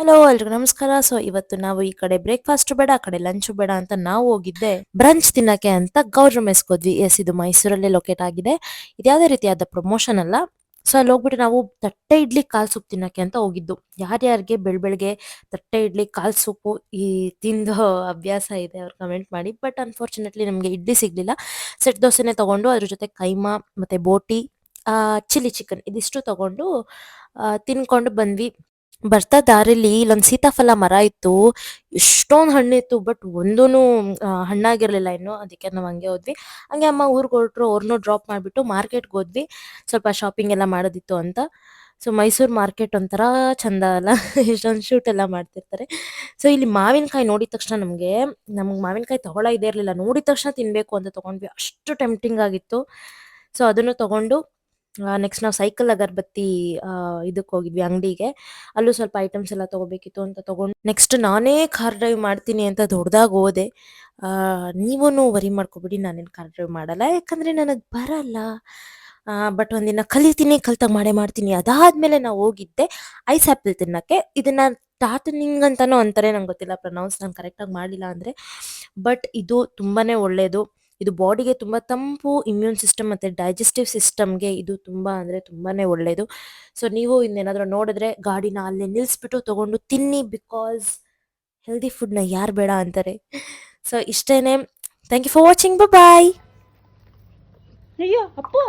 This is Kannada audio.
ಹಲೋ ಎಲ್ರಿಗೂ ನಮಸ್ಕಾರ. ಸೊ ಇವತ್ತು ನಾವು ಈ ಕಡೆ ಬ್ರೇಕ್ಫಾಸ್ಟ್ ಬೇಡ, ಆ ಕಡೆ ಲಂಚ್ ಬೇಡ ಅಂತ ನಾವು ಹೋಗಿದ್ದೆ ಬ್ರಂಚ್ ತಿನ್ನಕ್ಕೆ ಅಂತ ಗೌಡ್ರ ಮೆಸ್ಗೆ ಹೋದ್ವಿ. ಎಸ್, ಇದು ಮೈಸೂರಲ್ಲೇ ಲೊಕೇಟ್ ಆಗಿದೆ. ಇದ್ಯಾವುದೇ ರೀತಿಯಾದ ಪ್ರಮೋಷನ್ ಅಲ್ಲ. ಸೊ ಅಲ್ಲಿ ಹೋಗ್ಬಿಟ್ಟು ನಾವು ತಟ್ಟೆ ಇಡ್ಲಿ ಕಾಲ್ ಸೂಪ್ ತಿನ್ನಕ್ಕೆ ಅಂತ ಹೋಗಿದ್ದು. ಯಾರ್ಯಾರಿಗೆ ಬೆಳಗ್ಗೆ ತಟ್ಟೆ ಇಡ್ಲಿ ಕಾಲ್ ಸೂಪು ಈ ತಿಂದು ಅಭ್ಯಾಸ ಇದೆ ಅವ್ರು ಕಮೆಂಟ್ ಮಾಡಿ. ಬಟ್ ಅನ್ಫಾರ್ಚುನೇಟ್ಲಿ ನಮಗೆ ಇಡ್ಲಿ ಸಿಗ್ಲಿಲ್ಲ. ಸೆಟ್ ದೋಸೆನೆ ತಗೊಂಡು ಅದ್ರ ಜೊತೆ ಕೈಮಾ ಮತ್ತೆ ಬೋಟಿ, ಚಿಲ್ಲಿ ಚಿಕನ್ ಇದಿಷ್ಟು ತಗೊಂಡು ತಿನ್ಕೊಂಡು ಬಂದ್ವಿ. ಬರ್ತಾ ದಾರಿಲಿ ಇಲ್ಲೊಂದ್ ಸೀತಾಫಲ ಮರ ಇತ್ತು. ಎಷ್ಟೊಂದ್ ಹಣ್ಣಿತ್ತು, ಬಟ್ ಒಂದೂನು ಹಣ್ಣಾಗಿರ್ಲಿಲ್ಲ ಇನ್ನು. ಅದಕ್ಕೆ ನಾವ್ ಹಂಗೆ ಹೋದ್ವಿ. ಹಂಗೆ ಅಮ್ಮ ಊರ್ಗ್ ಹೊರಟ್ರು, ಅವ್ರನ್ನೂ ಡ್ರಾಪ್ ಮಾಡ್ಬಿಟ್ಟು ಮಾರ್ಕೆಟ್ಗೆ ಹೋದ್ವಿ. ಸ್ವಲ್ಪ ಶಾಪಿಂಗ್ ಎಲ್ಲ ಮಾಡೋದಿತ್ತು ಅಂತ. ಸೊ ಮೈಸೂರ್ ಮಾರ್ಕೆಟ್ ಒಂಥರ ಚಂದ ಅಲ್ಲ ಎಷ್ಟೊಂದು ಶೂಟ್ ಎಲ್ಲ ಮಾಡ್ತಿರ್ತಾರೆ. ಸೊ ಇಲ್ಲಿ ಮಾವಿನಕಾಯಿ ನೋಡಿದ ತಕ್ಷಣ ನಮ್ಗೆ ಮಾವಿನಕಾಯಿ ತಗೊಳ್ಳೋ ಇದೇ ಇರ್ಲಿಲ್ಲ. ನೋಡಿದ ತಕ್ಷಣ ತಿನ್ಬೇಕು ಅಂತ ತಗೊಂಡ್ವಿ. ಅಷ್ಟು ಟೆಂಪ್ಟಿಂಗ್ ಆಗಿತ್ತು. ಸೊ ಅದನ್ನು ತಗೊಂಡು ನೆಕ್ಸ್ಟ್ ನಾವು ಸೈಕಲ್ ಅಗರಬತ್ತಿ ಇದಕ್ಕೆ ಹೋಗಿದ್ವಿ ಅಂಗಡಿಗೆ. ಅಲ್ಲೂ ಸ್ವಲ್ಪ ಐಟಮ್ಸ್ ಎಲ್ಲ ತಗೋಬೇಕಿತ್ತು ಅಂತ ತಗೊಂಡು ನೆಕ್ಸ್ಟ್ ನಾನೇ ಕಾರ್ ಡ್ರೈವ್ ಮಾಡ್ತೀನಿ ಅಂತ ದೊಡ್ಡದಾಗಿ ಹೋದೆ. ನೀವೂನು ವರಿ ಮಾಡ್ಕೊಬಿಡಿ, ನಾನೇನು ಕಾರ್ ಡ್ರೈವ್ ಮಾಡಲ್ಲ, ಯಾಕಂದ್ರೆ ನನಗೆ ಬರಲ್ಲ. ಬಟ್ ಒಂದಿನ ಕಲಿತೀನಿ, ಕಲ್ತಾಗ ಮಾಡೇ ಮಾಡ್ತೀನಿ. ಅದಾದ್ಮೇಲೆ ನಾವು ಹೋಗಿದ್ದೆ ಐಸ್ ಆ್ಯಪಲ್ ತಿನ್ನಕ್ಕೆ. ಇದನ್ನ ಟಾಟನಿಂಗ್ ಅಂತಾನೂ ಅಂತಾರೆ, ನಂಗೆ ಗೊತ್ತಿಲ್ಲ ಪ್ರನೌನ್ಸ್ ನಾನು ಕರೆಕ್ಟಾಗಿ ಮಾಡಿಲ್ಲ ಅಂದರೆ. ಬಟ್ ಇದು ತುಂಬಾನೇ ಒಳ್ಳೆಯದು. ಇದು ಬಾಡಿಗೆ ತುಂಬ ತಂಪು, ಇಮ್ಯೂನ್ ಸಿಸ್ಟಮ್ ಮತ್ತು ಡೈಜೆಸ್ಟಿವ್ ಸಿಸ್ಟಮ್ಗೆ ಇದು ತುಂಬ ಅಂದರೆ ತುಂಬಾನೇ ಒಳ್ಳೆಯದು. ಸೊ ನೀವು ಇನ್ನೇನಾದರೂ ನೋಡಿದ್ರೆ ಗಾಡಿನ ಅಲ್ಲೇ ನಿಲ್ಲಿಸ್ಬಿಟ್ಟು ತಗೊಂಡು ತಿನ್ನಿ. ಬಿಕಾಸ್ ಹೆಲ್ದಿ ಫುಡ್ನ ಯಾರು ಬೇಡ ಅಂತಾರೆ. ಸೊ ಇಷ್ಟೇನೆ. Thank you for watching. Bye. ಅಯ್ಯೋ ಅಪ್ಪು